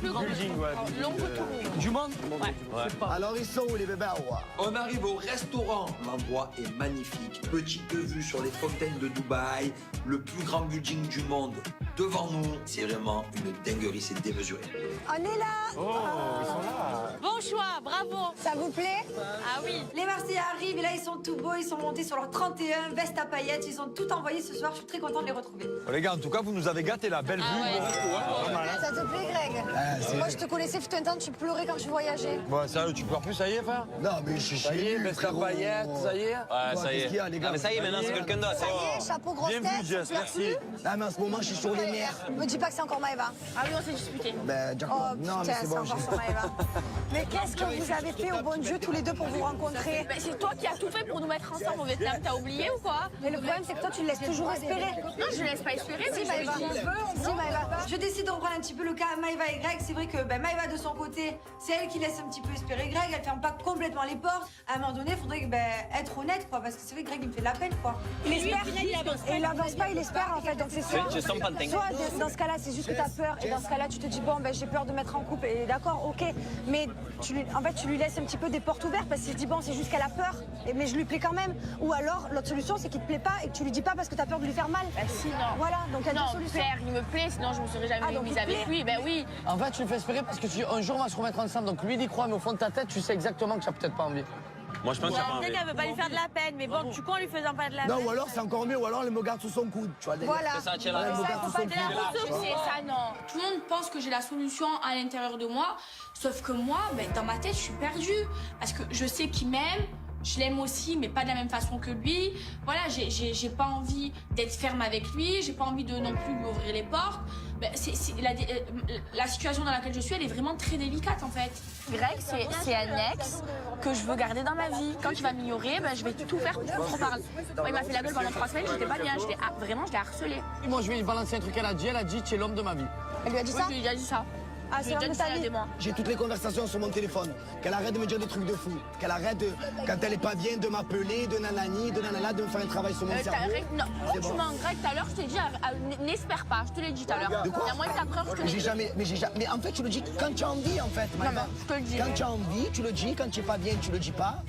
plus grand long que tout. Du monde? Ouais. Alors ils sont où les bébés? On arrive au restaurant. L'endroit est magnifique. Petite vue sur les fontaines de Dubaï, le plus grand building du monde devant nous. C'est vraiment une dinguerie, c'est démesuré. On est là. Oh, ils sont là. Bon choix, bravo. Ça vous plaît? Ah oui. Les Marseillais arrivent et là ils sont tout beaux, ils sont montés sur leur 31, veste à paillettes, ils ont tout envoyé ce soir, je suis très contente de les retrouver. Oh, les gars, en tout cas, vous nous avez gâté la belle vue. ouais. Bon resto, hein. Pas mal, hein. Ça te plaît, Greg? Moi, je te connaissais, fut un temps, tu pleurais quand tu voyageais. Bon, sérieux, tu pleures plus, ça y est, frère? Non mais je suis Ça y est, baisse ta paillette, ça y est. Ouais, ça y est. les gars? Ah, mais ça y est, maintenant c'est quelqu'un d'autre. Ça y est, chapeau grosse Bien tête. vu, Jess, tu pleures merci. plus? Ah mais en ce moment je suis sur les nerfs. Me dis pas que c'est encore Maëva. Ah oui, on s'est disputé. Ben Jacob, Oh non mais putain, c'est c'est bon. encore sur Maëva. Mais qu'est-ce que vous avez fait au bon Dieu tous les deux pour vous rencontrer? Mais c'est toi qui as tout fait pour nous mettre ensemble au Vietnam, t'as oublié ou quoi? Mais le problème, c'est que toi, tu le laisses toujours espérer. Non, je laisse pas espérer, mais Si, Maëva. Si, Maëva. Je décide de reprendre un petit peu le cas Maëva et Greg. C'est vrai que Maëva de son côté, c'est elle qui laisse un petit peu espérer Greg, elle ferme pas complètement les portes. À un moment donné, il faudrait être honnête quoi, parce que c'est vrai que Greg il me fait de la peine quoi. Il espère, et il avance pas, il espère en fait. Donc c'est soit, Je sens pas le soit dans ce cas-là, c'est juste que tu as peur, et dans ce cas-là, tu te dis bon, ben j'ai peur de mettre en couple, et d'accord, ok, mais en fait, tu lui laisses un petit peu des portes ouvertes parce qu'il se dit bon, c'est juste qu'elle a peur, mais je lui plais quand même. Ou alors, l'autre solution, c'est qu'il te plaît pas et que tu lui dis pas parce que tu as peur de lui faire mal. Bah si, non. Voilà, donc il y a Non, deux solutions. plaire, il me plaît, sinon je me serais jamais donc mise il avec plaît. lui. Ben oui. En fait, tu le fais espérer parce que un jour on va se remettre ensemble. Donc lui, il y croit, mais au fond de ta tête, tu sais exactement que tu n'as peut-être pas envie. Moi, je pense qu'il y a pas Peut-être qu'elle veut pas lui faire de la peine, mais bon, du coup, en lui faisant pas de la Non peine. ou alors c'est encore mieux, ou alors elle me garde sous son coude. Tu vois, Voilà. C'est ça, tiens Elle là. me ça, garde faut sous pas son dire coude. la C'est ça, non. Tout le monde pense que j'ai la solution à l'intérieur de moi, sauf que moi, dans ma tête, je suis perdue. Parce que je sais qu'il m'aime, je l'aime aussi, mais pas de la même façon que lui. Voilà, j'ai pas envie d'être ferme avec lui, j'ai pas envie de non plus lui ouvrir les portes. La situation dans laquelle je suis, elle est vraiment très délicate en fait. Greg, c'est un ex que je veux garder dans ma vie. Quand il va m'ignorer, ben, je vais tout faire pour qu'on parle. Moi, il m'a fait la gueule pendant 3 semaines, j'étais pas bien. Vraiment, je l'ai harcelé. Moi, je vais lui balancer un truc, elle a dit tu es l'homme de ma vie. Elle lui a dit Oui, ça? je lui ai déjà dit ça. Ah, Je c'est lui ai l'homme déjà de dit ta ça il y a vie. des mois. J'ai toutes les conversations sur mon téléphone. Qu'elle arrête de me dire des trucs de fou. Qu'elle arrête de, quand elle est pas bien, de m'appeler, de nanani, de nanana, de me faire un travail sur mon cerveau. Non, C'est bon. franchement, Greg, tout à l'heure, je t'ai dit, n'espère pas, je te l'ai dit tout à l'heure. De quoi? Il y a moins de 4 heures, je te l'ai dit. Mais en fait, tu le dis quand tu as envie, en fait. Maëva. je te le dis. Quand tu as envie, tu le dis. Quand tu es pas bien, tu le dis pas.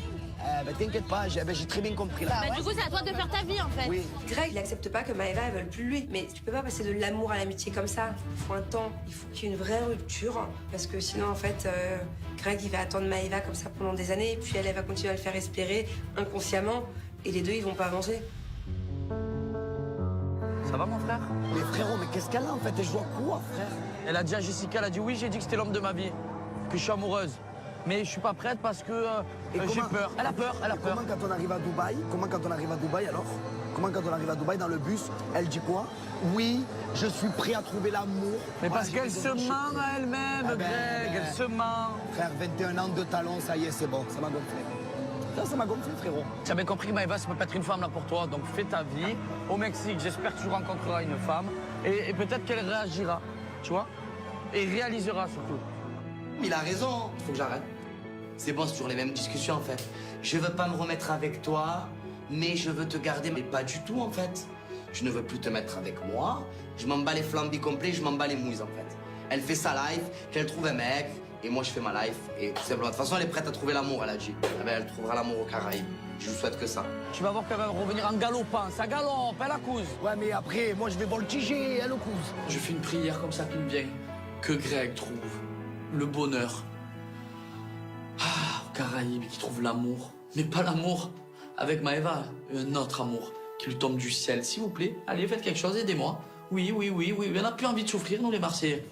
T'inquiète pas, j'ai très bien compris là. Du coup, c'est à toi de faire ta vie, en fait. Oui. Greg, il accepte pas que Maëva elle veuille plus lui. Mais tu peux pas passer de l'amour à l'amitié comme ça. Il faut un temps, il faut qu'il y ait une vraie rupture. Parce que sinon, en fait, Greg, il va attendre Maëva comme ça pendant des années. Et puis elle va continuer à le faire espérer inconsciemment. Et les deux, ils vont pas avancer. Ça va, mon frère? Mais frérot, mais qu'est-ce qu'elle a en fait? Elle joue à quoi, frère? Elle a dit à Jessica, elle a dit oui, j'ai dit que c'était l'homme de ma vie, que je suis amoureuse. Mais je suis pas prête parce que Et j'ai comment- peur. Elle a peur, elle a Et peur. Comment quand on arrive à Dubaï? Comment quand on arrive à Dubaï alors? Comment quand on arrive à Dubaï dans le bus, elle dit quoi? Oui, je suis prêt à trouver l'amour. Mais Voilà, parce j'ai qu'elle des se émotions. ment à elle-même, Ah ben, Greg, elle se ment. Frère, 21 ans de talent, ça y est, c'est bon, ça m'a gonflé. Ça m'a gonflé, frérot. Tu as bien compris que Maëva, ça peut pas être une femme là pour toi, donc fais ta vie. Au Mexique, j'espère que tu rencontreras une femme et peut-être qu'elle réagira, tu vois, et réalisera surtout. Il a raison, il faut que j'arrête. C'est bon, c'est toujours les mêmes discussions en fait. Je veux pas me remettre avec toi, mais je veux te garder. Mais pas du tout en fait. Je ne veux plus te mettre avec moi. Je m'en bats les flambis complets, je m'en bats les mouilles en fait. Elle fait sa life, qu'elle trouve un mec, et moi je fais ma life. Et tout simplement, de toute façon, elle est prête à trouver l'amour, elle a dit. Eh ben, elle trouvera l'amour aux Caraïbes. Je vous souhaite que ça. Tu vas voir qu'elle va revenir en galopant, ça galope, elle accuse. Ouais, mais après, moi je vais voltiger, elle au couse. Je fais une prière comme ça qui me vient. Que Greg trouve le bonheur. Aux Caraïbes, qui trouve l'amour. Mais pas l'amour avec Maëva, un autre amour qui lui tombe du ciel. S'il vous plaît, allez, faites quelque chose, aidez-moi. Oui, on n'a plus envie de souffrir, nous les Marseillais.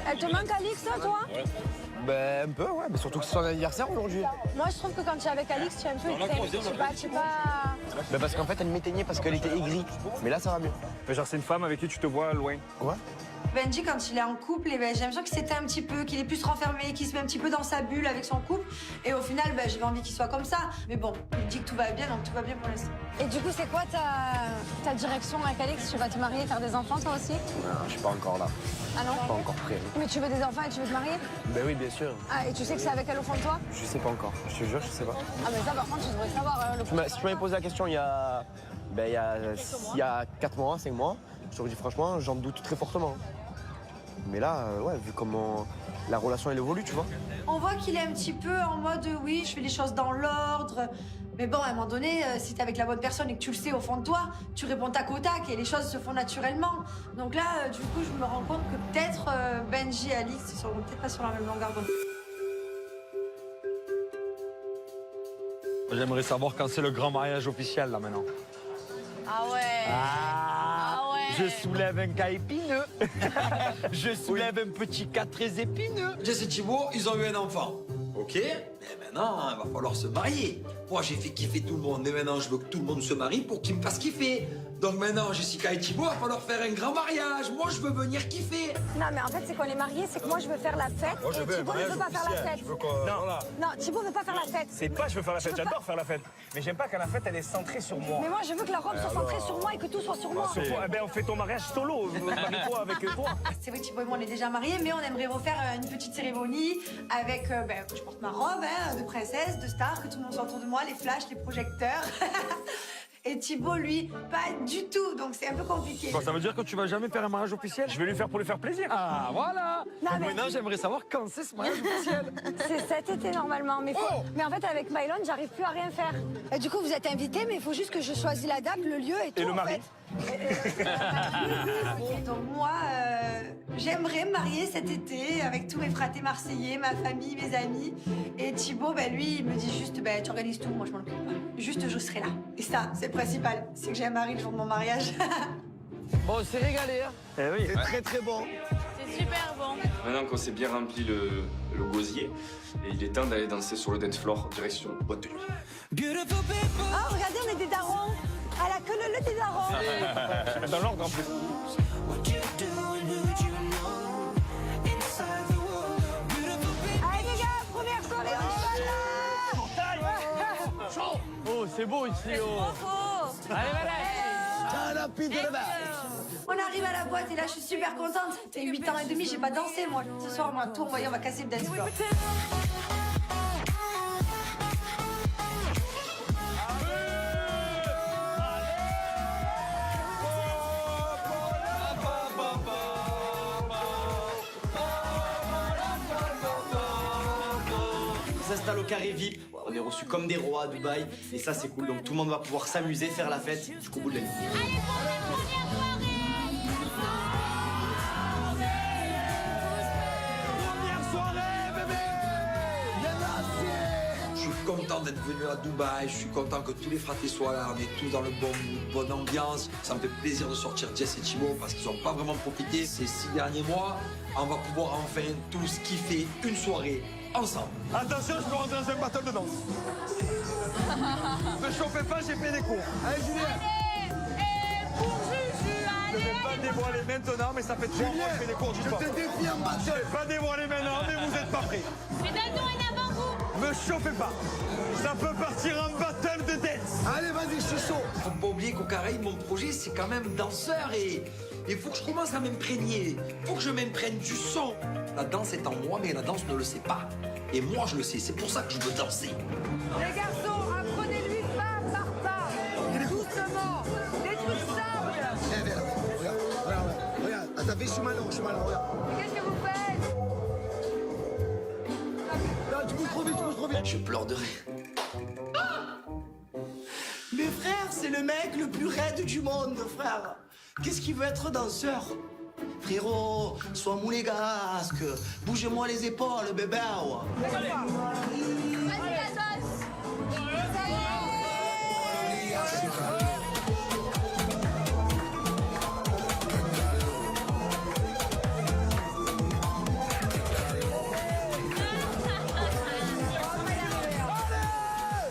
Elle te manque Alix, toi? Ben, un peu, ouais, mais surtout que c'est son anniversaire aujourd'hui. Moi, je trouve que quand tu es avec Alix, tu es un peu éteint. Tu sais pas... Ben, parce qu'en fait, elle m'éteignait parce qu'elle était aigrie. Mais là, ça va mieux. Genre, c'est une femme avec qui tu te vois loin. Ouais. Benji, quand il est en couple, j'ai l'impression qu'il s'éteint un petit peu, qu'il est plus renfermé, qu'il se met un petit peu dans sa bulle avec son couple. Et au final, j'avais envie qu'il soit comme ça. Mais bon, il dit que tout va bien, donc tout va bien pour l'instant. Et du coup, c'est quoi ta direction avec Alix? Tu vas te marier, faire des enfants, toi aussi? Non, je suis pas encore là. Ah non? Pas encore prêt. Mais tu veux des enfants et tu veux te marier? Ben oui, bien sûr. Ah, et tu sais que c'est avec elle au fond de toi? Je sais pas encore. Je te jure, je sais pas. Ah, mais ça, par contre, tu devrais savoir. Si tu m'avais posé la question il y a 4 mois, 5 mois, je t'aurais dit franchement, j'en doute très fortement. Mais là, ouais, vu comment la relation elle évolue, tu vois. On voit qu'il est un petit peu en mode oui, je fais les choses dans l'ordre. Mais bon, à un moment donné, si t'es avec la bonne personne et que tu le sais au fond de toi, tu réponds tac au tac et les choses se font naturellement. Donc là, du coup, je me rends compte que peut-être Benji et Alix, ils sont peut-être pas sur la même longueur d'onde. J'aimerais savoir quand c'est le grand mariage officiel, là, maintenant. Ah ouais. Ah ouais. Je soulève un cas épineux. Je soulève un petit cas très épineux. Jess et Thibaut, ils ont eu un enfant. Ok, mais maintenant, il va falloir se marier. Moi, j'ai fait kiffer tout le monde, mais maintenant, je veux que tout le monde se marie pour qu'ils me fassent kiffer. Donc maintenant, Jessica et Thibaut, il va falloir faire un grand mariage. Moi, je veux venir kiffer. Non, mais en fait, c'est qu'on est mariés, c'est que moi, je veux faire la fête. Moi, je et veux un Thibaut ne mariage veut pas faire la officiel. fête. Je veux quoi, voilà. Non, Thibaut veut pas faire la fête. C'est pas je veux faire la fête, j'adore faire la fête. Mais j'aime pas quand la fête, elle est centrée sur moi. Mais moi, je veux que la robe soit centrée sur moi et que tout soit sur moi. Sur toi, eh ben, on fait ton mariage solo. Marie-toi avec toi. C'est vrai que Thibaut et moi, on est déjà mariés, mais on aimerait refaire une petite cérémonie avec que je porte ma robe de princesse, de star, que tout le monde soit autour de moi, les flashs, les projecteurs. Et Thibaut, lui, pas du tout, donc c'est un peu compliqué. Bon, ça veut dire que tu vas jamais faire un mariage officiel? Je vais lui faire pour lui faire plaisir. Ah, voilà. Non, Donc mais- maintenant, j'aimerais savoir quand c'est ce mariage officiel. C'est cet été normalement, mais, mais en fait avec Mylon, j'arrive plus à rien faire. Et du coup, vous êtes invités, mais il faut juste que je choisisse la date, le lieu et tout. Et le en mari. fait. Donc moi, j'aimerais me marier cet été avec tous mes fratés marseillais, ma famille, mes amis. Et Thibaut, lui, il me dit juste, tu organises tout, moi je m'en occupe pas. Juste, je serai là. Et ça, c'est le principal, c'est que j'ai un mari le jour de mon mariage. Bon, c'est régalé, hein. Eh oui. C'est très très bon. C'est super bon. Maintenant qu'on s'est bien rempli le gosier, et il est temps d'aller danser sur le dance floor, direction boîte de nuit. Oh, regardez, on est des darons. À la queue leu des darons. Dans l'ordre en plus. Allez les gars, première soirée, on est là. Oh, c'est beau ici, oh. Allez, On arrive à la boîte et là je suis super contente. Ça fait 8 ans et demi, j'ai pas dansé moi. Ce soir, moi, tout envoyé, on va casser le dance floor. On s'installe au carré VIP. On est reçus comme des rois à Dubaï. Et ça, c'est cool. Donc tout le monde va pouvoir s'amuser, faire la fête jusqu'au bout de la nuit. Je suis content d'être venu à Dubaï, je suis content que tous les fratés soient là, on est tous dans le bon mood, bonne ambiance. Ça me fait plaisir de sortir Jess et Thibaut parce qu'ils n'ont pas vraiment profité ces 6 derniers mois. On va pouvoir enfin tous kiffer une soirée ensemble. Attention, je peux rentrer dans un battle de danse. Ne chauffez pas, j'ai fait des cours. Allez, Julien. Je ne vais pas dévoiler maintenant, mais ça fait 3 mois que je fais des cours Je d'histoire. te défie en Je battle. ne vais pas dévoiler maintenant, mais vous n'êtes pas prêts. Mais donne-nous un avant-goût. Me chauffez pas. Ça peut partir en battle de dance. Allez, vas-y, je suis chaud. Faut pas oublier qu'au Caraïbes, mon projet, c'est quand même danseur et il faut que je commence à m'imprégner. Faut que je m'imprègne du son. La danse est en moi, mais la danse ne le sait pas. Et moi, je le sais. C'est pour ça que je veux danser. Les garçons, apprenez-lui pas par pas. Doucement, des trucs simples. Eh, viens là. Regarde. Ah, t'as vu, je suis malin, regarde. Qu'est-ce que vous faites? Non, tu bouges trop vite. Je pleure de rire. Mais frère, c'est le mec le plus raide du monde, frère. Qu'est-ce qu'il veut être danseur? Frérot, sois monégasque. Bougez-moi les épaules, bébé. Vas-y, la sauce.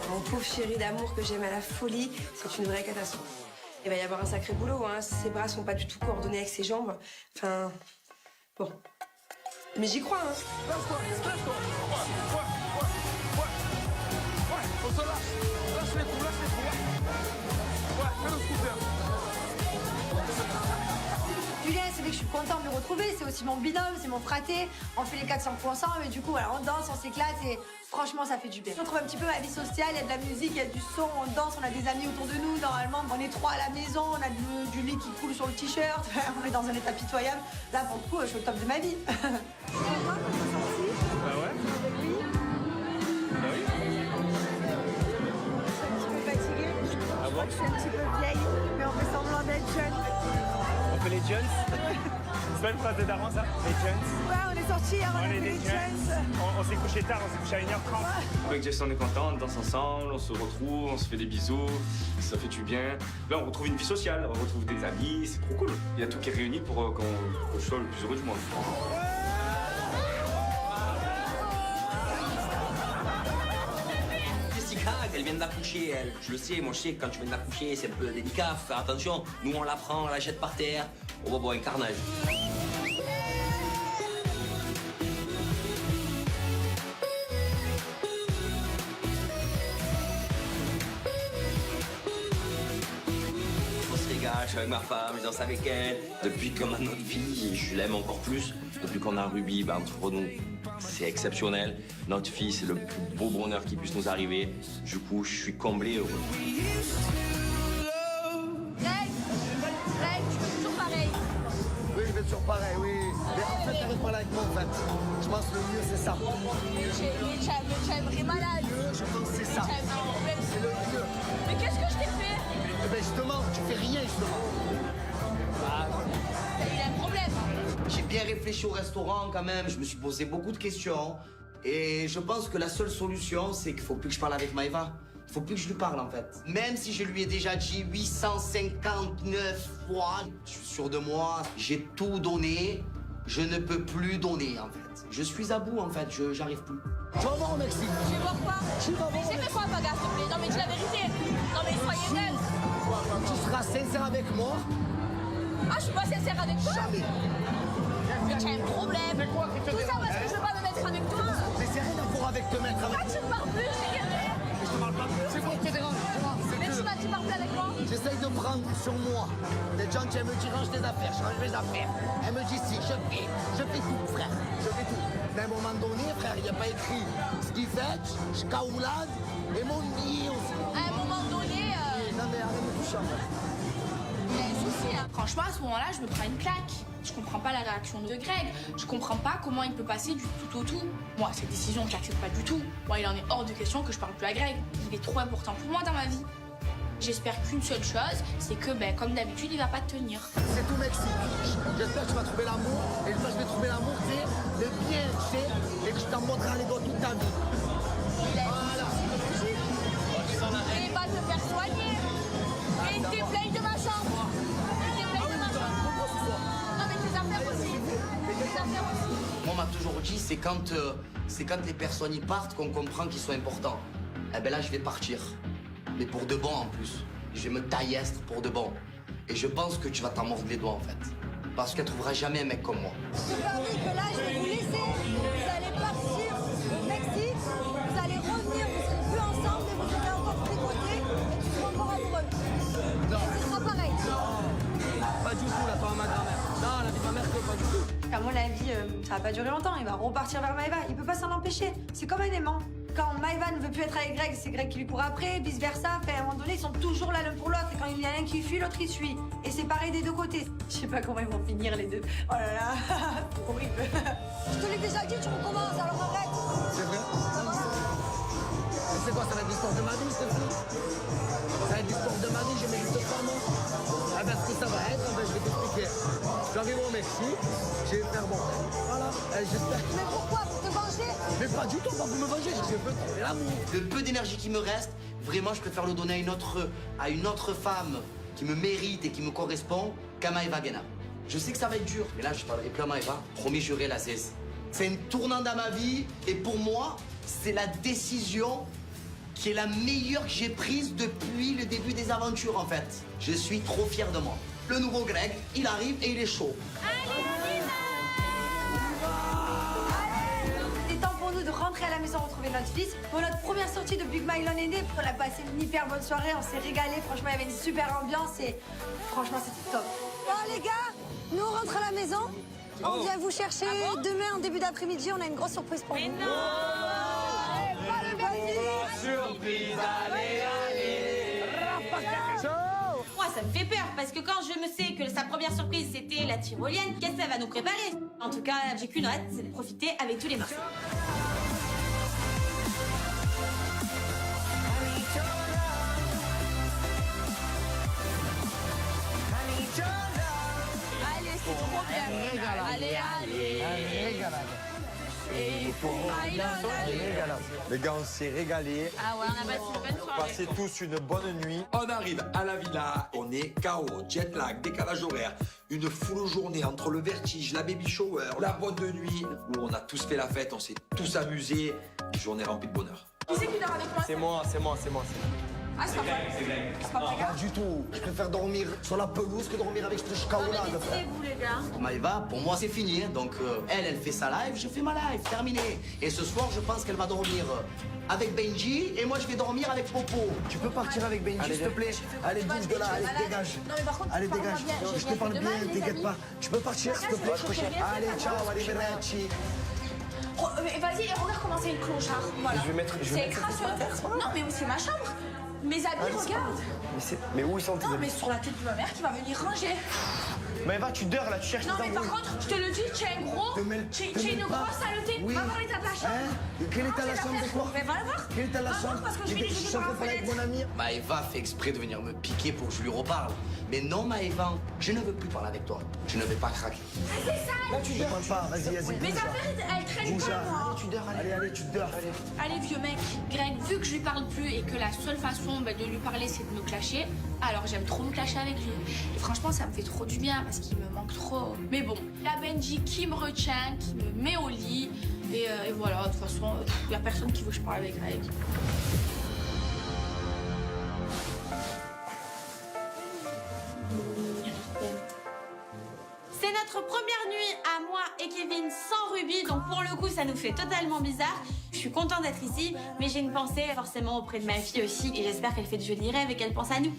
Mon pauvre chéri d'amour que j'aime à la folie, c'est une vraie catastrophe. Il va y avoir un sacré boulot, hein. Ses bras sont pas du tout coordonnés avec ses jambes. Enfin, bon. Mais j'y crois, hein. On se lâche. Lâche les coups. Ouais, fais le scooter. du lien, c'est vrai que je suis contente de le retrouver. C'est aussi mon binôme, c'est mon fraté. On fait les 400 coups ensemble et du coup, voilà, on danse, on s'éclate et franchement, ça fait du bien. Je retrouve un petit peu ma vie sociale, il y a de la musique, il y a du son, on danse, on a des amis autour de nous. Normalement, on est 3 à la maison, on a du lit qui coule sur le t-shirt. On est dans un état pitoyable. Là, pour le coup, je suis au top de ma vie. Bah ouais. Bah oui. Fatiguée. Je crois que je suis un petit peu vieille, mais on fait semblant d'être jeune. On fait les Jones. C'est pas une phrase de daron ça? Les Jones. Ouais, on est sortis hier, on a fait les Jones. On s'est couché tard, on s'est couché à 1h30. Avec Jess, on est content, on danse ensemble, on se retrouve, on se fait des bisous, ça fait du bien. Là, on retrouve une vie sociale, on retrouve des amis, c'est trop cool. Il y a tout qui est réuni pour qu'on soit le plus heureux du monde. Jessica, elle vient d'accoucher, elle. Je le sais, moi je sais que quand tu viens d'accoucher, c'est un peu délicat, faut faire attention. Nous, on la prend, on la jette par terre, on va boire un carnage. On se régale, je suis avec ma femme, je danse avec elle. Depuis qu'on a notre vie, je l'aime encore plus. Depuis qu'on a Ruby, bah, entre nous, c'est exceptionnel. Notre fille, c'est le plus beau bonheur qui puisse nous arriver. Du coup, je suis comblé heureux. Greg, tu fais toujours pareil. Oui, je vais toujours pareil, oui. Mais en fait, t'arrêtes pas là avec moi, en fait. Je pense que le mieux, c'est ça. Mais tu aimerais malade. Je pense que c'est ça. C'est le mieux. Mais qu'est-ce que je t'ai fait? Eh ben, justement, tu fais rien, justement. Il a un problème. J'ai bien réfléchi au restaurant quand même, je me suis posé beaucoup de questions. Et je pense que la seule solution, c'est qu'il faut plus que je parle avec Maëva. Il faut plus que je lui parle en fait. Même si je lui ai déjà dit 859 fois, je suis sûr de moi, j'ai tout donné, je ne peux plus donner en fait. Je suis à bout en fait, j'arrive plus. Tu vas voir au Mexique. Tu vas voir quoi? Tu vas voir. Mais j'ai fait quoi, Paga, s'il te plaît? Non, mais dis la vérité. Non, mais soyez honnête. Tu seras sincère avec moi. Ah, je suis pas sincère avec toi? Jamais. Mais tu as un problème. Tout ça parce que je veux pas me mettre avec toi. Mais c'est rien à voir avec te mettre avec Pourquoi tu me parles plus? Je te parle pas plus. C'est quoi qui te dérange? Mais tu m'as dit parles plus avec moi? J'essaye de prendre sur moi. Les gens qui me disent range tes affaires, je range mes affaires. Elle me dit si, je fais tout, frère. Je fais tout. Mais à un moment donné, frère, il n'y a pas écrit ce qu'il fait, je caoulade et mon billet aussi. À un moment donné. Non, mais arrête de me toucher en fait. Il y a un souci, hein. Franchement, à ce moment-là, je me prends une claque. Je comprends pas la réaction de Greg. Je comprends pas comment il peut passer du tout au tout. Moi, cette décision, je l'accepte pas du tout. Moi, il en est hors de question que je parle plus à Greg. Il est trop important pour moi dans ma vie. J'espère qu'une seule chose, c'est que, ben, comme d'habitude, il va pas te tenir. C'est tout Mexique. J'espère que tu vas trouver l'amour. Et une fois que je vais trouver l'amour, c'est le bien, tu sais, et que je t'en montrerai les doigts toute ta vie. Il a il va te faire soigner. Et il te déblaye de ma chambre. Il te déblaye de ma chambre. Non, mais tes affaires aussi. Tes affaires aussi. Moi, on m'a toujours dit, c'est quand les personnes y partent qu'on comprend qu'ils sont importants. Eh ben là, je vais partir. Mais pour de bon en plus. Je vais me taillestre pour de bon. Et je pense que tu vas t'en mordre les doigts en fait. Parce qu'elle trouvera jamais un mec comme moi. Je te leur dis que là, je vais vous laisser. Vous allez partir au Mexique. Vous allez revenir. Vous serez plus ensemble, mais vous allez encore tricoter. Et tu seras encore amoureux. Et ce sera pareil. Pas du tout, la femme à ma grand-mère. Non, la vie de ma mère, pas du tout. À mon avis, ça va pas durer longtemps. Il va repartir vers Maëva. Il peut pas s'en empêcher. C'est comme un aimant. Quand Maëva ne veut plus être avec Greg, c'est Greg qui lui court après, vice versa. Enfin, à un moment donné, ils sont toujours là l'un pour l'autre. Et quand il y en a un qui fuit, l'autre il suit. Et c'est pareil des deux côtés. Je sais pas comment ils vont finir les deux. Oh là là, c'est horrible. Je te l'ai déjà dit, tu recommences, alors arrête. C'est vrai? Mais c'est quoi, ça va être l'histoire de ma vie, cette fille? Ça va être l'histoire de ma vie, je mérite pas, moi. Ah ben, ce que ça va être, ben, je vais t'expliquer. J'arrive au Mexique, je vais faire mon rêve. Voilà, j'espère que... Mais pourquoi? Pour te venger? Mais pas du tout, pas pour me venger, je veux trouver l'amour. Le peu d'énergie qui me reste, vraiment, je préfère le donner à une autre femme qui me mérite et qui me correspond qu'à Maëva Guéna. Je sais que ça va être dur, mais là, je parlerai plus à Maëva. Promis, juré, la cesse. C'est un tournant dans ma vie et pour moi, c'est la décision qui est la meilleure que j'ai prise depuis le début des aventures, en fait. Je suis trop fier de moi. Le nouveau Greg, il arrive et il est chaud. C'est temps pour nous de rentrer à la maison retrouver notre fils. Pour notre première sortie depuis que Mylon est né, on a passé une hyper bonne soirée, on s'est régalé. Franchement, il y avait une super ambiance et franchement, c'était top. Bon, les gars, Nous, on rentre à la maison. On vient vous chercher. Demain, en début d'après-midi, on a une grosse surprise pour vous. Mais non. Surprise, allez, allez. Moi, ça me fait peur parce que quand je me sais que sa première surprise c'était la tyrolienne, qu'est-ce qu'elle va nous préparer? En tout cas, j'ai qu'une hâte, c'est de profiter avec tous les morceaux. Allez, c'est trop bien. Allez, allez. Les gars, on s'est régalé. Ah ouais, on a passé une bonne soirée. Passez tous une bonne nuit. On arrive à la villa, on est KO, jet lag, décalage horaire, une full journée entre le vertige, la baby shower, la boîte de nuit, où on a tous fait la fête, on s'est tous amusés, une journée remplie de bonheur. Qui c'est qui dort avec moi? C'est moi. Ah, c'est pas vrai. C'est pas vrai. Pas du tout. Je préfère dormir sur la pelouse que dormir avec ce kaola de frère. vous les gars. Maëva, pour moi, c'est fini. Hein. Donc, elle fait sa live, je fais ma live. Terminé. Et ce soir, je pense qu'elle va dormir avec Benji et moi, je vais dormir avec Popo. Tu peux partir avec Benji, s'il te plaît? Allez, bouge de là, allez, dégage. Non, mais par contre, Allez, parle-moi dégage. bien. J'ai Je te rien parle fait de bien, mal, les t'inquiète amis. pas. Tu peux partir, s'il te plaît? Allez, ciao, allez, Veracci. Mais vas-y, et regarde comment c'est une clochard. Voilà. Je vais mettre C'est crasseux. Non, mais c'est ma chambre. Mes habits, regarde. Mais où ils sont tes Non, amis? mais sur la tête de ma mère qui va venir ranger. Mais va, tu dors là, tu cherches Non, tes mais par embrouilles. contre, je te le dis, tu es un gros. Tu es une grosse saleté. Oui. Va voir l'état de la chambre. Hein? Quel état de la chambre de quoi? Mais va la voir. Quel état de la Va voir, chambre? parce que je J'étais vais les en train de parler avec mon ami. Maëva fait exprès de venir me piquer pour que je lui reparle. Mais non, Maëva, je ne veux plus parler avec toi. Je ne vais pas craquer. Ah, c'est ça. Là, tu dors pas, vas-y, Mes bouge là. affaires, elles traînent Bouge pas, là. moi. Allez, tu dors, allez, tu dors. Allez, vieux mec. Greg, vu que je lui parle plus et que la seule façon de lui parler, c'est de me clasher, alors j'aime trop me clasher avec lui. Et franchement, ça me fait trop du bien parce qu'il me manque trop. Mais bon, la Benji qui me retient, qui me met au lit. Et voilà, de toute façon, il n'y a personne qui veut que je parle avec Greg. C'est notre première nuit à moi et Kevin sans Ruby, donc pour le coup ça nous fait totalement bizarre. Je suis contente d'être ici, mais j'ai une pensée forcément auprès de ma fille aussi et j'espère qu'elle fait de jolis rêves et qu'elle pense à nous.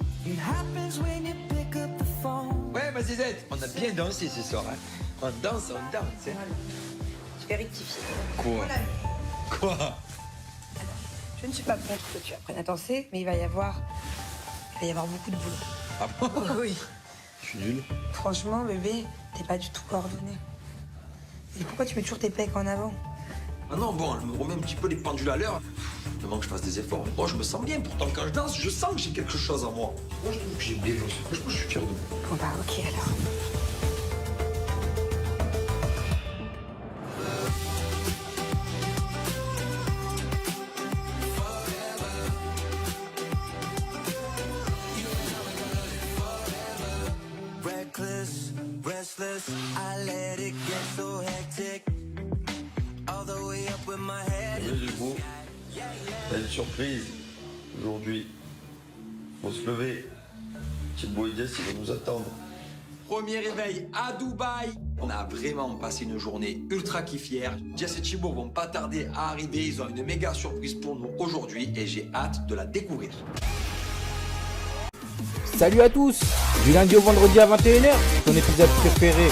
Ouais, ma zizette, on a bien dansé ce soir. Hein. On danse. Hein. Je vais rectifier. Quoi? Je ne suis pas contre que tu apprennes à danser, mais il va y avoir beaucoup de boulot. Ah bon? Oui. Je suis nul. Franchement, bébé, t'es pas du tout coordonné. Et pourquoi tu mets toujours tes pecs en avant? Ah non, bon, elle me remet un petit peu les pendules à l'heure. Il demande que je fasse des efforts. Moi, je me sens bien. Pourtant, quand je danse, je sens que j'ai quelque chose en moi. Moi, je trouve que j'ai bien dansé. Franchement, je suis fier de moi. Bon bah ok alors. Reckless, restless, I let it get so hectic. All the way up with my head. Du coup, belle surprise aujourd'hui. Faut se lever. Petit boy Jess, il va nous attendre. Premier réveil à Dubaï. On a vraiment passé une journée ultra kiffière. Jess et Thibaut vont pas tarder à arriver. Ils ont une méga surprise pour nous aujourd'hui et j'ai hâte de la découvrir. Salut à tous, du lundi au vendredi à 21h, ton épisode préféré.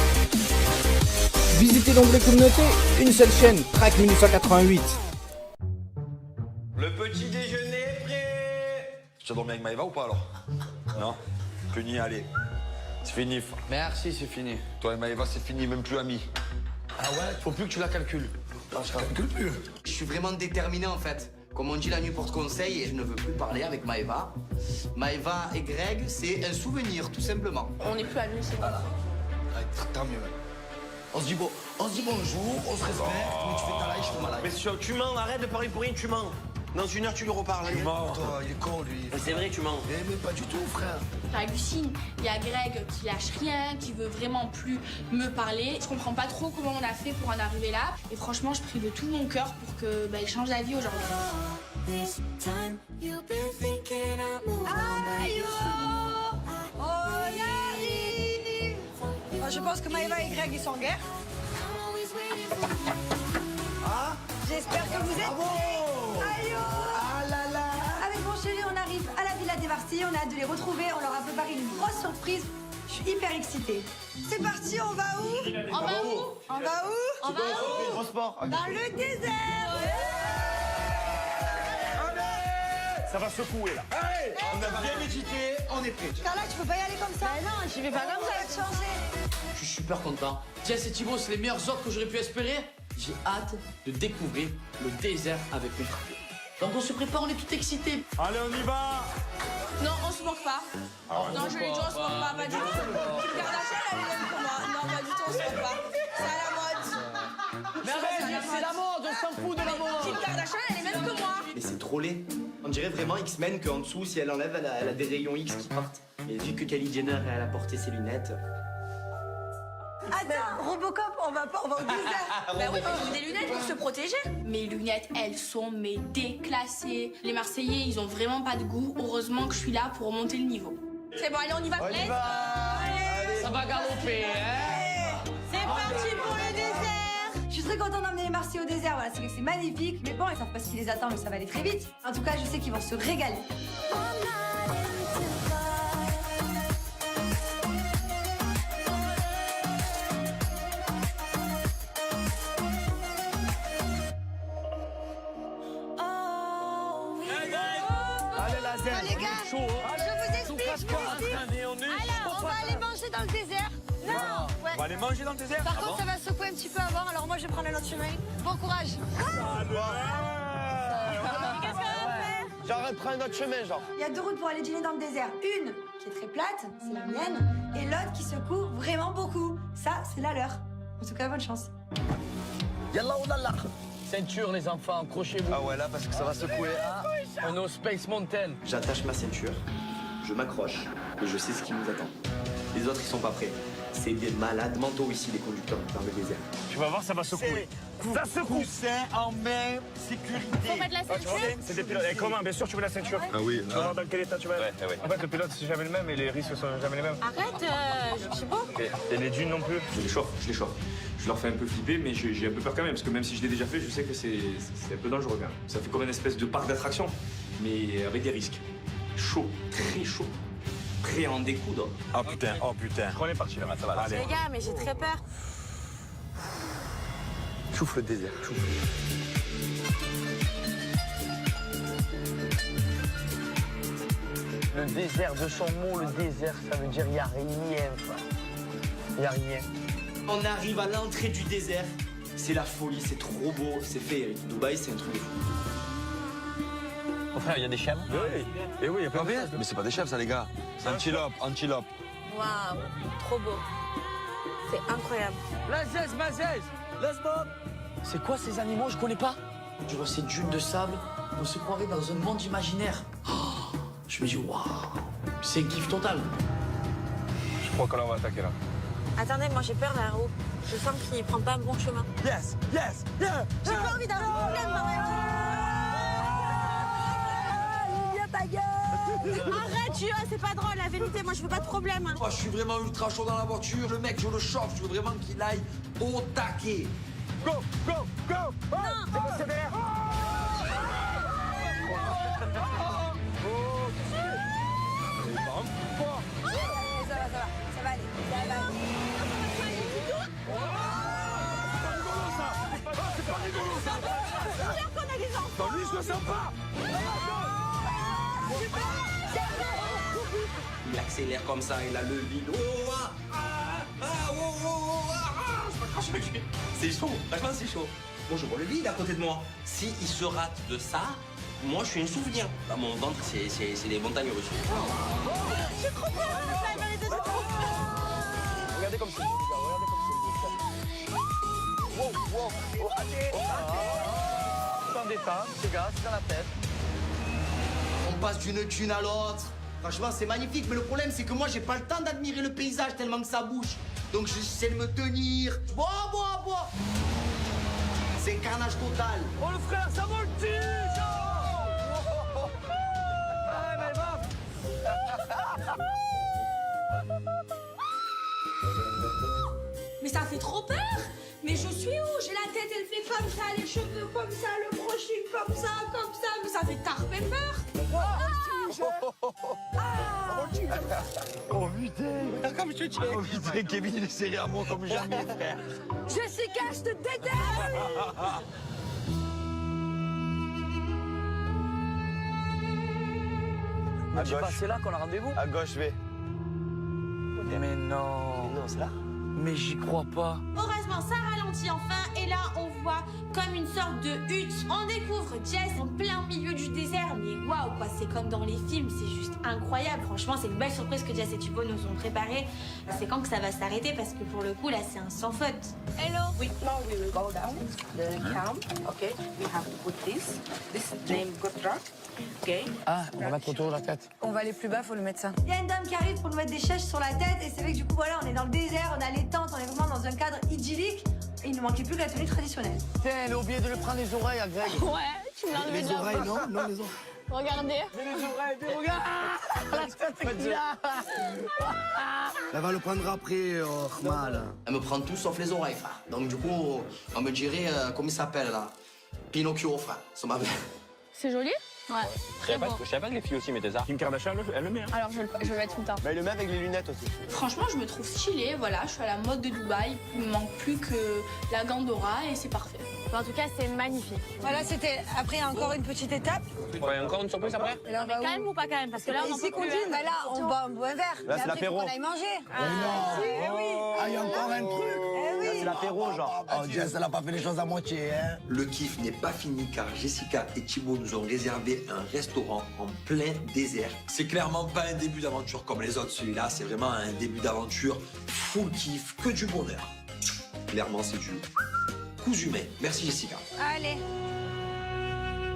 Visitez l'onglet communauté, une seule chaîne, Track 1988. Le petit déjeuner est prêt. Tu as dormi avec Maëva ou pas alors? Non? Fini, allez. C'est fini. Merci, c'est fini. Toi et Maëva, c'est fini, même plus amis. Ah ouais? Faut plus que tu la calcules. Je calcule plus. Je suis vraiment déterminé en fait. Comme on dit, la nuit porte conseil et je ne veux plus parler avec Maëva. Maëva et Greg, c'est un souvenir, tout simplement. On n'est plus amis, c'est Voilà. Tant mieux. On se dit bonjour, on se respecte, mais tu fais ta live, je fais ma live. Mais tu mens, arrête de parler pour rien, tu mens. Dans une heure, tu lui reparles. Il est con, toi, il est con, lui. C'est vrai, tu mens. Mais pas du tout, frère. J'hallucine. Il y a Greg qui lâche rien, qui veut vraiment plus me parler. Je comprends pas trop comment on a fait pour en arriver là. Et franchement, je prie de tout mon cœur pour que il change d'avis aujourd'hui. Aïe, oh, on arrive. Bon, je pense que Maëva et Greg, ils sont en guerre. Ah? J'espère que vous êtes prêts. Aïe, oh. Ah là là. Avec mon chéri, on arrive à la Villa des Varsy. On a hâte de les retrouver. On leur a préparé une grosse surprise. Je Je suis hyper excitée. C'est parti, on va où? On va où? On va où? On va où? Transport. Dans le désert. Ça va secouer là. Allez, on a bien médité, on est prêts. Carla, tu peux pas y aller comme ça. Non, j'y vais pas comme Ça va te changer. Je suis super content. Jess et Thibaut, c'est les meilleurs ordres que j'aurais pu espérer. J'ai hâte de découvrir le désert avec mes frères. Donc on se prépare, on est tout excités. Allez, on y va. Non, on se moque pas. Non, je l'ai dit, on se moque pas, pas du tout. Kim Kardashian, elle est même que moi. Non, pas du tout, on se moque pas. C'est à la mode. Mais arrête, c'est la mode, on s'en fout de la mode. Kim Kardashian, elle est même que moi. Mais c'est trop laid. On dirait vraiment X-Men qu'en dessous, si elle enlève, elle a des rayons X qui partent. Et vu que Kylie Jenner, elle a porté ses lunettes. Attends, Robocop, on va au désert. Bah oui, ils ont des lunettes pour se protéger. Mes lunettes, elles sont déclassées. Les Marseillais, ils ont vraiment pas de goût. Heureusement que je suis là pour remonter le niveau. C'est bon, allez, on y va. On y va. Allez. Ça va galoper, hein? C'est parti pour le désert. Je suis très contente d'emmener les Marseillais au désert. Voilà, c'est vrai que c'est magnifique. Mais bon, ils savent pas ce qui les attend, mais ça va aller très vite. En tout cas, je sais qu'ils vont se régaler. Allez, la zen. Les gars, je vous explique. Alors, on va aller manger dans le désert. Non. Ouais. On va aller manger dans le désert. Par contre, ça va secouer un petit peu avant. Alors moi, je vais prendre un autre chemin. Bon courage. Qu'est-ce qu'on va faire? J'arrête de prendre notre chemin, genre. Il y a deux routes pour aller dîner dans le désert. Une qui est très plate, c'est la mienne, et l'autre qui secoue vraiment beaucoup. Ça, c'est la leur. En tout cas, bonne chance. Yallah ou lalla. Ceinture, les enfants, accrochez-vous. Ah ouais, là, parce que ça va secouer. On est au Space Mountain. J'attache ma ceinture, je m'accroche, et je sais ce qui nous attend. Les autres, ils sont pas prêts. C'est des malades mentaux ici, les conducteurs dans le désert. Tu vas voir, ça va secouer. Ça secoue. Coussin en main, sécurité. Faut mettre la ceinture. C'est des pilotes. Et comment? Bien sûr, tu veux la ceinture. Ah oui, Tu vas voir dans quel état tu vas être. Ouais. En fait, le pilote, c'est jamais le même et les risques sont jamais les mêmes. Arrête, je sais pas. Et les dunes non plus. Je les chauffe. Je leur fais un peu flipper, mais j'ai un peu peur quand même, parce que même si je l'ai déjà fait, je sais que c'est un peu dangereux quand même. Ça fait comme une espèce de parc d'attraction, mais avec des risques. Chaud, très chaud. Prêt à en découdre. Oh putain. On est parti là, ça va. Allez. Les gars, mais j'ai très peur. Souffle le désert, souffle. Le désert, de son mot, le désert, ça veut dire il n'y a rien, il n'y a rien. On arrive à l'entrée du désert. C'est la folie, c'est trop beau, c'est féerique. Dubaï, c'est un truc de fou. Mon frère, il y a des chèvres. Oui. Et oui, il y a plein de choses. Mais c'est pas des chèvres, ça, les gars. C'est antilope. Waouh, trop beau. C'est incroyable. La zèze, ma zèze. Let's go. C'est quoi ces animaux? Je connais pas. Je vois ces dunes de sable, on se croirait dans un monde imaginaire. Oh, je me dis, waouh, c'est un kiff total. Je crois que là, on va attaquer là. Attendez, moi j'ai peur là-haut. Je sens qu'il prend pas un bon chemin. Yes. J'ai pas envie d'avoir un problème, Arrête, c'est pas drôle, la vérité, moi je veux pas de problème. Moi, je suis vraiment ultra chaud dans la voiture. Le mec, je le chauffe. Je veux vraiment qu'il aille au taquet. Go. C'est derrière. Ça va aller. C'est pas rigolo ça. qu'on a des enfants. Lui, je le sens pas. Il accélère comme ça, il a le vide. C'est chaud, franchement c'est chaud. Bon, je vois le vide à côté de moi. Si il se rate de ça, moi je suis un souvenir. Dans mon ventre, c'est des montagnes russes. J'ai trop peur, ça va aller de Regardez comme c'est beau, les gars, regardez comme c'est beau. Sans détente, les gars, c'est dans la tête. On passe d'une dune à l'autre. Franchement, c'est magnifique, mais le problème, c'est que moi, j'ai pas le temps d'admirer le paysage tellement que ça bouge. Donc, j'essaie de me tenir. Bois. C'est un carnage total. Oh, le frère, ça voltige! Mais ça fait trop peur. Mais je suis où? J'ai la tête, elle fait comme ça, les cheveux comme ça, le brushing comme ça. Mais ça fait tarper peur. Oh putain. Comme je tiens. Oh putain, Kevin, il est serré à moi comme jamais, frère. Jessica, je te déteste. À Tu gauche. pas, c'est là qu'on a rendez-vous. À gauche, vais. Mais non. Non, c'est là. Mais j'y crois pas. Heureusement, ça ralentit enfin et là, on voit comme une sorte de hutte. On découvre Jess en plein milieu du désert. Mais waouh, quoi, c'est comme dans les films, c'est juste incroyable. Franchement, c'est une belle surprise que Jess et Thibaut nous ont préparée. C'est quand que ça va s'arrêter parce que pour le coup, là, c'est un sans faute. Hello. Now we will go down the camp. Okay, we have to put this. This name Gotra. Okay. Ah, on va mettre autour de la tête. On va aller plus bas, faut le mettre ça. Il y a une dame qui arrive pour nous mettre des chèches sur la tête et c'est vrai que du coup voilà, on est dans le désert, on a les tentes, on est vraiment dans un cadre idyllique. Et il ne manquait plus que la tenue traditionnelle. Putain, elle a oublié de lui prendre les oreilles à Greg. Ouais, tu me l'as enlevé de la oreilles, bouche. non, non, les oreilles. Regardez. Mais les oreilles, mais regarde. La tête qu'il a. Elle va le prendre après, mal. Elle me prend tout sauf les oreilles, frère. Donc du coup, on me dirait, comment il s'appelle là? Pinocchio, frère. Ça m'avait... C'est joli? Ouais. Très beau. Je savais pas que les filles aussi mettaient ça. Kim Kardashian, elle le met. Hein. Alors je vais le mettre tout le temps. Bah, il le met avec les lunettes aussi. Franchement, je me trouve stylée, voilà, je suis à la mode de Dubaï. Il me manque plus que la Gandora et c'est parfait. En tout cas, c'est magnifique. Voilà, c'était après encore une petite étape. Ouais, encore une surprise après? Et là, on Mais va quand même ou pas quand même? Parce que là, on en Ici peut qu'on plus. dit, bah là, on boit un verre. Là, Mais c'est après, l'apéro. faut qu'on aille manger. Eh oui. Ah, il y a encore un truc. Eh oui. Là, c'est l'apéro, genre. Oh, Jess, elle a pas fait les choses à moitié, hein. Le kiff n'est pas fini car Jessica et Thibaut nous ont réservé un restaurant en plein désert. C'est clairement pas un début d'aventure comme les autres, celui-là, c'est vraiment un début d'aventure full kiff, que du bonheur. Clairement, c'est du cousu humain. Merci Jessica. Allez.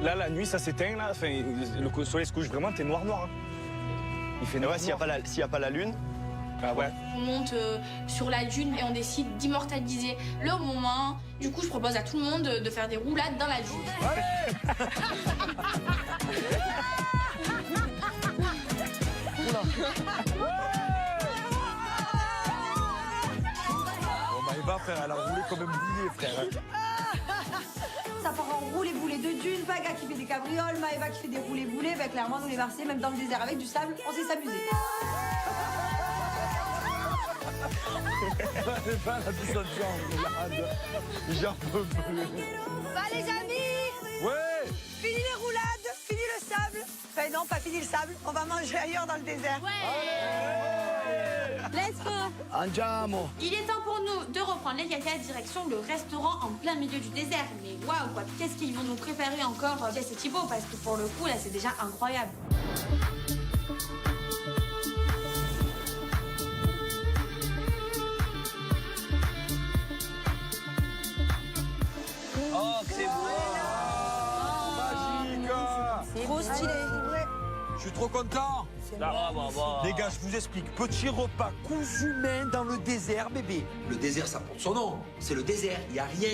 Là, la nuit, ça s'éteint, là. Enfin, le soleil se couche vraiment, t'es noir. Hein. Il fait noir. Ouais, s'il n'y a pas la lune. Ah ouais. On monte sur la dune et on décide d'immortaliser le moment. Du coup, je propose à tout le monde de faire des roulades dans la dune. Oh, bah, il va, frère, elle a roulé comme un boulet, frère. Ça part en roulé-boulé de dunes, Paga qui fait des cabrioles, Maëva qui fait des roulé-boulés. Ben, clairement, nous les Marseillais, même dans le désert avec du sable, on sait s'amuser. C'est pas la puissance de j'en peux plus. Va les amis. Ouais. Fini les roulades, fini le sable. Enfin non, pas fini le sable, on va manger ailleurs dans le désert. Let's go. Andiamo. Il est temps pour nous de reprendre les caca direction le restaurant en plein milieu du désert. Mais waouh, quoi, qu'est-ce qu'ils vont nous préparer encore, Jess et Thibaut? Parce que pour le coup, là, c'est déjà incroyable. Oh, c'est beau. Magique. C'est trop stylé. Je suis trop content. Les gars, je vous explique. Petit repas cousu humain dans le désert, bébé. Le désert, ça porte son nom. C'est le désert, il n'y a rien.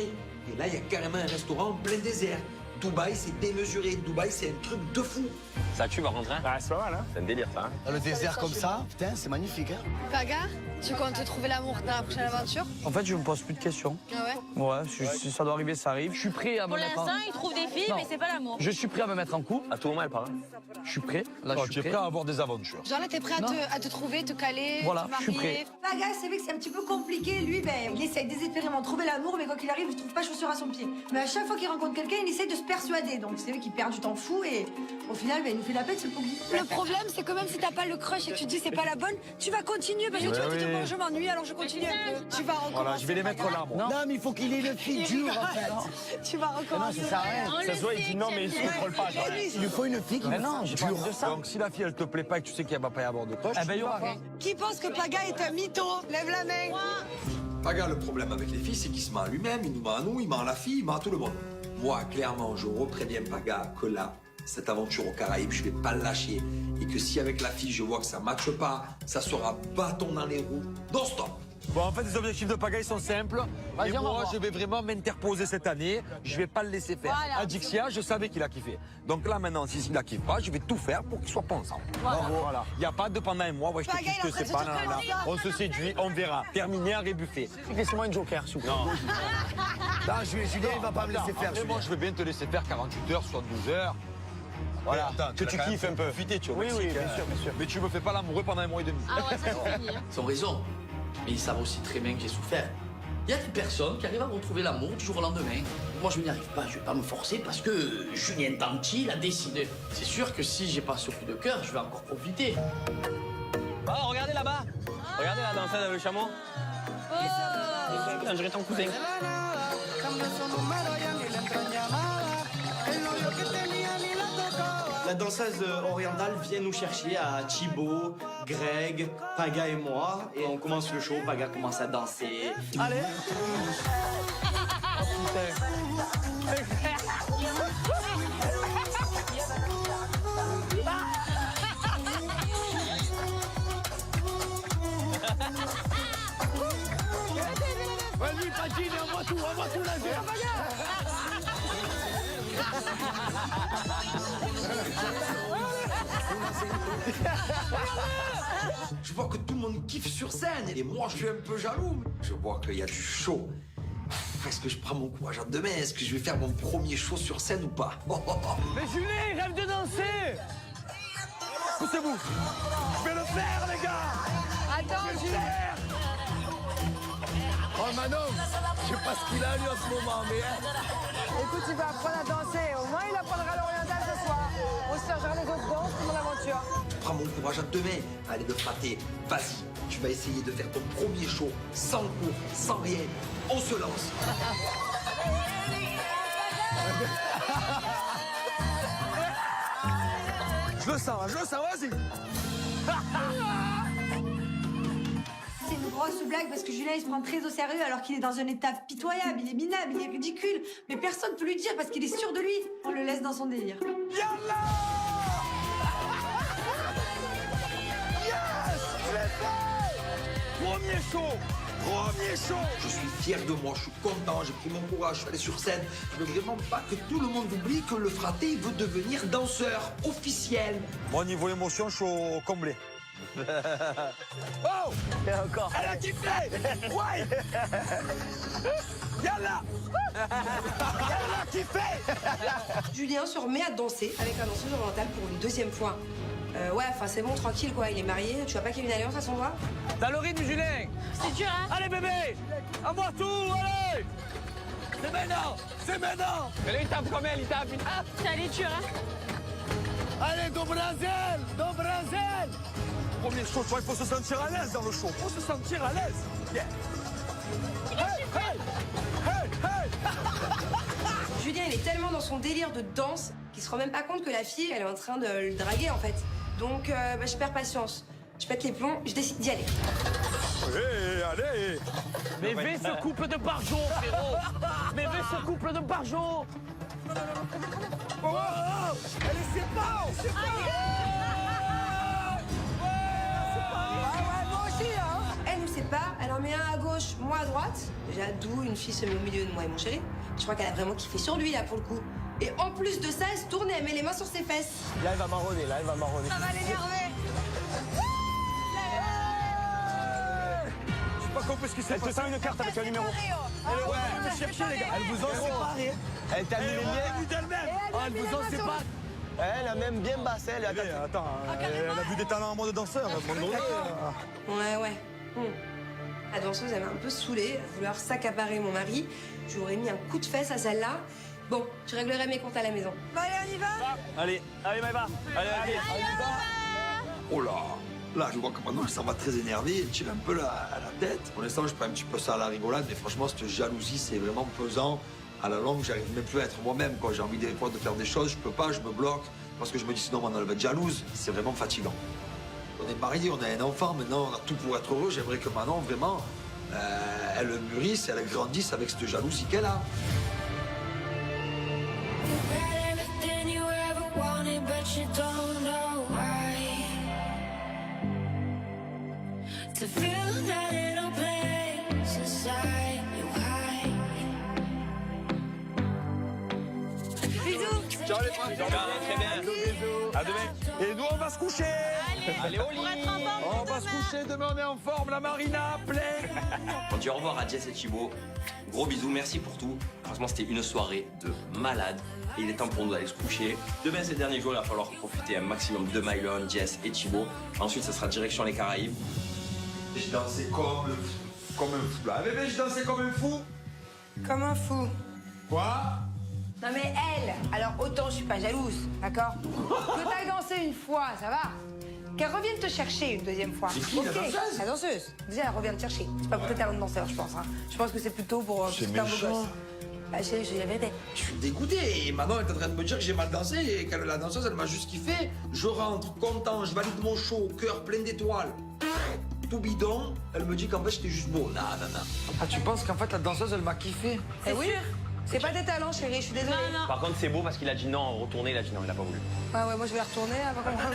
Et là, il y a carrément un restaurant en plein désert. Dubaï, c'est démesuré. Dubaï, c'est un truc de fou. Ça tue, par contre, hein? Ah, c'est pas mal, hein? C'est un délire, ça. Hein? Dans le désert comme ça, putain, c'est magnifique, hein. Paga, tu comptes trouver l'amour dans la prochaine aventure? En fait, je me pose plus de questions. Ah ouais? Ouais, si ça doit arriver, ça arrive. Je suis prêt à me Pour mettre en... l'instant, ils trouvent des filles, Non. mais c'est pas l'amour. Je suis prêt à me mettre en couple. À tout moment, elle part. Hein? Je suis prêt. Là, Oh, je tu suis es prêt. prêt à avoir des aventures. Genre là, t'es prêt à te trouver, te caler, Voilà, te je suis marier. prêt. Paga, c'est vrai que c'est un petit peu compliqué. Lui, ben, il essaye désespérément de trouver l'amour, mais quoi qu'il arrive, il trouve pas chaussure à son pied. Mais à chaque fois qu'il rencontre quelqu'un, il essaye de se persuader. Donc c'est vrai qu'il perd du temps fou et au final, ben, il nous fait la peine, ce poggy. Le problème, c'est que même si t'as pas le crush et que tu te dis c'est pas la bonne, tu vas continuer parce que tu vas te dire bon, je m'ennuie, alors je continue un peu. Tu vas recommencer. Voilà, je vais les mettre là, moi. Non, mais il faut qu'il ait le fille dure, en fait. Tu vas recommencer. ça sert à rien. Ça se voit, il dit non, mais il se contrôle pas. Genre. Il lui faut une fille qui Mais non, j'ai pas envie de ça. Donc si la fille, elle te plaît pas et que tu sais qu'il va pas y avoir de coche, Eh ben, il y aura rien. Qui pense que Paga est un mytho? Lève la main. Paga, le problème avec les filles, c'est qu'il se ment à lui-même, il nous ment à nous, il ment à la fille, il ment à tout le monde. Moi, clairement, je repréviens Paga que là, cette aventure aux Caraïbes, je vais pas le lâcher. Et que si avec la fille, je vois que ça matche pas, ça sera bâton dans les roues, non-stop. Bon, en fait, les objectifs de Paga, ils sont simples. Vas-y, Et on va moi, voir. je vais vraiment m'interposer cette année. Je vais pas le laisser faire. Voilà. Adixia, je savais qu'il a kiffé. Donc là, maintenant, s'il la kiffe pas, je vais tout faire pour qu'ils soient pas ensemble. Voilà. Il n'y a pas de pendant un mois, ouais, je te Paga, kiffe, il est je en sais train pas, de se nanana. dire On se séduit, on verra. Terminé, un rébuffé. Laissez-moi une joker, s'il vous plaît. Non. Là, Julien, il va pas me laisser faire, Après, moi, Julien. je veux bien te laisser faire 48 heures, 72 heures. Voilà, que tu kiffes un peu. Profiter, tu vois. Oui, oui, bien sûr, bien sûr. Mais tu me fais pas l'amoureux pendant un mois et demi. Ah ouais, ça c'est fini. Ils ont raison. Mais ils savent aussi très bien que j'ai souffert. Il y a des personnes qui arrivent à retrouver l'amour du jour au lendemain. Moi, je n'y arrive pas, je vais pas me forcer parce que Julien Tanti l'a décidé. C'est sûr que si j'ai pas ce coup de cœur, je vais encore profiter. Oh, regardez là-bas. Regardez la danseuse avec le chameau. On dirait ton cousin. La danseuse orientale vient nous chercher à Thibaut, Greg, Paga et moi. Et on commence le show, Paga commence à danser. Allez. Vas-y, patine, envoie tout la vie. Je vois que tout le monde kiffe sur scène et moi je suis un peu jaloux. Je vois qu'il y a du show. Est-ce que je prends mon courage à deux mains? Est-ce que je vais faire mon premier show sur scène ou pas? Mais Julien, il rêve de danser. Poussez-vous. Je vais le faire, les gars. Attends, Julien. Oh Manon, je sais pas ce qu'il a lui en ce moment, mais... écoute, il va apprendre à danser. Au moins, il apprendra l'oriental ce soir. On se chargera les autres danses pour mon aventure. Je prends mon courage à deux mains. Allez, de frater. Vas-y, tu vas essayer de faire ton premier show sans cours, sans rien. On se lance. Je le sens, vas-y. C'est une grosse blague parce que Julien il se prend très au sérieux alors qu'il est dans un état pitoyable, il est minable, il est ridicule. Mais personne ne peut lui dire parce qu'il est sûr de lui. On le laisse dans son délire. Yallah! Yes! Je l'ai fait! Premier show! Je suis fier de moi, je suis content, j'ai pris mon courage, je suis allé sur scène. Je veux vraiment pas que tout le monde oublie que le fraté il veut devenir danseur officiel. Moi, niveau émotion, je suis au comblé. Oh! Et encore. Elle a kiffé! Ouais! Yallah! Elle a kiffé! Julien se remet à danser avec la danseuse orientale pour une deuxième fois. Ouais, enfin c'est bon, tranquille quoi, il est marié. Tu vois pas qu'il y a une alliance à son doigt? T'as le rythme, Julien! C'est dur, hein? Allez, bébé! À moi tout, allez! C'est maintenant! C'est maintenant! Mais là, il tape comme elle, il tape. Ah, ça allait dur, hein? Allez, do Brasil! Do Brasil! Premier show, tu vois, il faut se sentir à l'aise dans le show. Faut se sentir à l'aise! Yeah. Julien, il est tellement dans son délire de danse qu'il se rend même pas compte que la fille, elle est en train de le draguer en fait. Donc, je perds patience. Je pète les plombs, je décide d'y aller. Allez! Mais vais ce couple de barjots, frérot! Mais vais ce couple de barjots! Oh, elle est séparée! Elle nous sépare, elle en met un à gauche, moi à droite. Déjà, d'où une fille se met au milieu de moi et mon chéri. Je crois qu'elle a vraiment kiffé sur lui là pour le coup. Et en plus de ça, elle se tourne et elle met les mains sur ses fesses. Là, elle va marronner, Ça va l'énerver. Je sais pas compris ce qui s'est Elle te passé. tend une carte avec un numéro. Ouais, me chercher, les gars! Elle vous ont séparé. Elle t'a mis les liens. d'elle-même! Elle vous en sépare! Elle a même bien bassé, elle a Eh, attends, elle a vu des talents en mode danseur. Ouais. La danseuse, elle m'a un peu saoulée, à vouloir s'accaparer mon mari. J'aurais mis un coup de fesse à celle-là. Bon, je réglerai mes comptes à la maison. Bon, allez, on y va? Allez, Maëva. Allez. Oh là! Là, je vois que Manon, ça va très énervé, elle tire un peu à la tête. Pour l'instant, je prends un petit peu ça à la rigolade, mais franchement, cette jalousie, c'est vraiment pesant. À la longue, j'arrive même plus à être moi-même. J'ai envie des fois de faire des choses, je peux pas, je me bloque. Parce que je me dis, sinon, Manon, elle va être jalouse. C'est vraiment fatigant. On est mariés, on a un enfant, maintenant, on a tout pour être heureux. J'aimerais que Manon, vraiment, elle mûrisse, elle grandisse avec cette jalousie qu'elle a. Ciao les frères. Très bien. À demain. Et nous, on va se coucher. Allez au lit. On va se coucher, demain on est en forme, la marina pleine. On dit au revoir à Jess et Thibaut. Gros bisous, merci pour tout. Franchement, c'était une soirée de malade. Et il est temps pour nous d'aller se coucher. Demain, ces derniers jours, il va falloir profiter un maximum de Mylon, Jess et Thibaut. Ensuite, ça sera direction les Caraïbes. Je dansais comme un fou. Là, bébé, je dansais comme un fou. Comme un fou. Quoi? Non mais elle, alors autant je suis pas jalouse, d'accord? Que t'ailles dansé une fois, ça va? Qu'elle revienne te chercher une deuxième fois. C'est qui, la danseuse? La danseuse. Déjà, elle revient te chercher. C'est pas pour tes talents de danseur, je pense. Hein. Je pense que c'est plutôt pour C'est un beau méchant. gosse. Ah, j'ai la vérité. Je suis dégoûté. Et Manon est en train de me dire que j'ai mal dansé et que la danseuse, elle m'a juste kiffé. Je rentre content, je valide mon show, cœur plein d'étoiles. Tout bidon, elle me dit qu'en fait j'étais juste beau. Non. Ah, tu penses qu'en fait la danseuse elle m'a kiffé? C'est oui. C'est pas tes talents, chérie, je suis désolée. Par contre, c'est beau parce qu'il a dit non, retourner, il a dit non, il a pas voulu. Ouais, moi je vais retourner, elle va comprendre.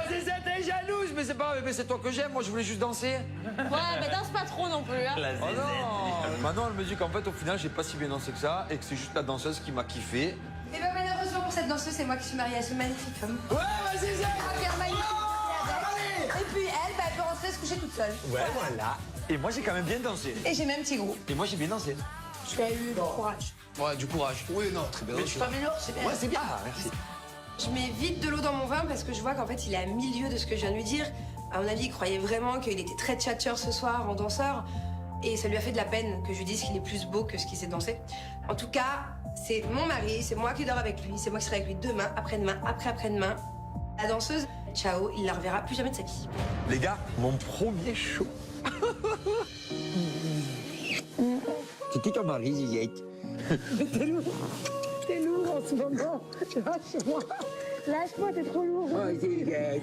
C'est ça, t'es jalouse, mais c'est pas bébé, c'est toi que j'aime, moi je voulais juste danser. Ouais, mais danse pas trop non plus. Hein. Oh non. Maintenant elle me dit qu'en fait au final j'ai pas si bien dansé que ça et que c'est juste la danseuse qui m'a kiffé. Et ben malheureusement pour cette danseuse, c'est moi qui suis mariée à ce magnifique femme. Ouais, vas-y, Zé. Et puis elle, elle peut rentrer se coucher toute seule. Ouais, voilà. Et moi j'ai quand même bien dansé. Et j'ai même petit gros. Et moi j'ai bien dansé. Tu as eu du courage. Ouais, du courage. Oui, non, très bien. Mais tu t'améliores, c'est bien. Ouais, c'est bien. Ah, merci. Je mets vite de l'eau dans mon vin parce que je vois qu'en fait il est à milieu de ce que je viens de lui dire. À mon avis, il croyait vraiment qu'il était très tchatcheur ce soir en danseur. Et ça lui a fait de la peine que je lui dise qu'il est plus beau que ce qu'il sait danser. En tout cas, c'est mon mari, c'est moi qui dors avec lui, c'est moi qui serai avec lui demain, après-demain, après-après-demain. La danseuse, ciao, il la reverra plus jamais de sa vie. Les gars, mon premier show. C'est qui ton mari, Zizette? T'es lourd en ce moment. Lâche-moi. Lâche-moi, t'es trop lourd. Oh, Zizette.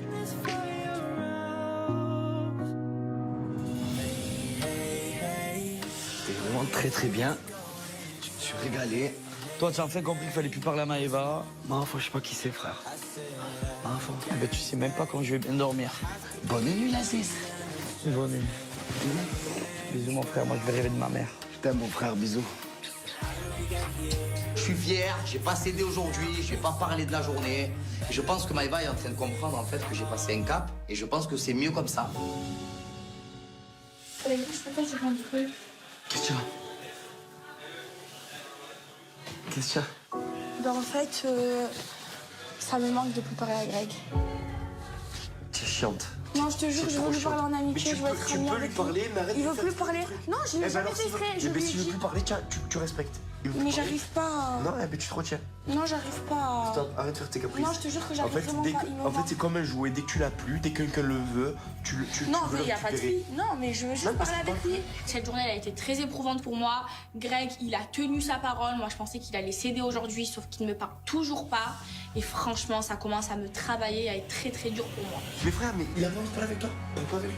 C'était vraiment très bien. Je me suis régalé. Toi, tu as enfin compris qu'il fallait plus parler à Maëva. Ma foi, je sais pas qui c'est, frère. Ma foi. Eh ben, tu sais même pas quand je vais bien dormir. Bonne nuit, la Ziz. Bonne nuit. Bisous, mon frère. Moi, je vais rêver de ma mère. Je t'aime, mon frère. Bisous. Je suis fier, j'ai pas cédé aujourd'hui, j'ai pas parlé de la journée. Et je pense que Maëva est en train de comprendre en fait que j'ai passé un cap. Et je pense que c'est mieux comme ça. Je sais j'ai un truc. Qu'est-ce que tu as? Qu'est-ce que tu as? Ben en fait, ça me manque de plus parler à Greg. Tu es chiante. Non, je te jure, je veux lui parler en amitié, je veux être amie avec lui. mais arrête. Il veut plus parler. Non, je l'ai jamais fait exprès, je lui ai s'il veut dit. plus parler, tu respectes. Mais j'arrive pas. Non, mais tu te retiens. Non, j'arrive pas. Stop, arrête de faire tes caprices. Non, je te jure que j'arrive vraiment pas. Il me En fait, manque. c'est comme un jouet. Dès que tu l'as plus, dès que quelqu'un le veut, tu Non, veux il n'y a pas de récupérer. fille. Non, mais je veux juste parler avec lui. Cette journée, elle a été très éprouvante pour moi. Greg, il a tenu sa parole. Moi, je pensais qu'il allait céder aujourd'hui, sauf qu'il ne me parle toujours pas. Et franchement, ça commence à me travailler, à être très très dur pour moi. Mais frère, mais il a envie de parler avec toi. Pourquoi avec lui?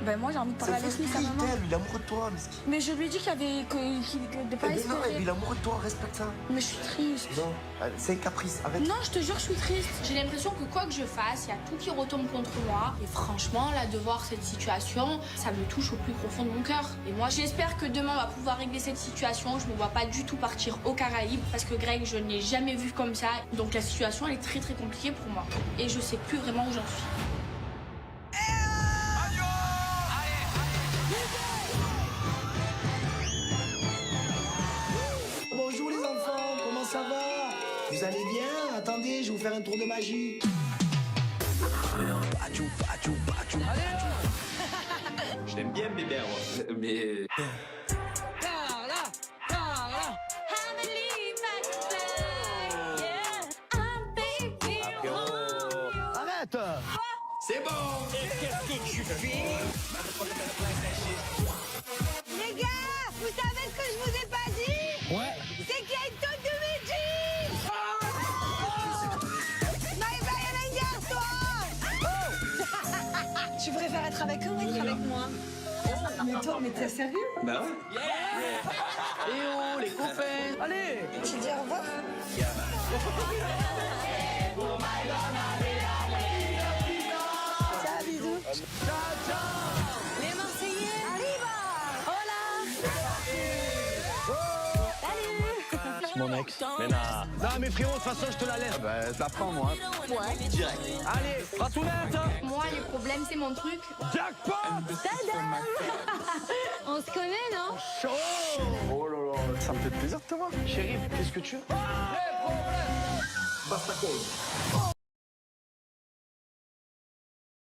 Ben moi, j'ai envie de parler avec lui, ça me manque. Il est amoureux de toi, mais Mais je lui ai dit qu'il y avait de pas non, espérer. il est amoureux de toi, respecte ça. Mais je suis triste. Non, c'est un caprice, arrête. Non, je te jure, je suis triste. J'ai l'impression que quoi que je fasse, il y a tout qui retombe contre moi. Et franchement, là, de voir cette situation, ça me touche au plus profond de mon cœur. Et moi, j'espère que demain, on va pouvoir régler cette situation. Je me vois pas du tout partir aux Caraïbes parce que Greg, je ne l'ai jamais vu comme ça. Donc la situation, elle est très très compliquée pour moi. Et je sais plus vraiment où j'en suis. Bonjour les enfants, comment ça va? Vous allez bien? Attendez, je vais vous faire un tour de magie. Je l'aime bien, bébé, mais... Arrête! C'est bon! Qu'est-ce que tu fais? Les gars, vous savez ce que je vous ai pas dit? Ouais. C'est qu'il y a une tonne de médis. Maëva, il y en a une garçon. Tu préfères être avec eux ou être avec moi? Mais toi, mais t'es sérieux? Bah ouais. Et oh, les copains! Allez! Tu dis au revoir? Ciao, bisous. Les Marseillais. Arriva. Hola. Salut. C'est mon ex. Mais non. Non, mais frérot, de toute façon, je te la laisse. Ah bah, je la prends, moi. Ouais. Direct. Allez, ratounette! Moi, les problèmes, c'est mon truc. Jackpot! Tadam. On On se connaît, non? Oh là là, ça me fait plaisir de te voir. Chérie, qu'est-ce que tu veux? Basta call.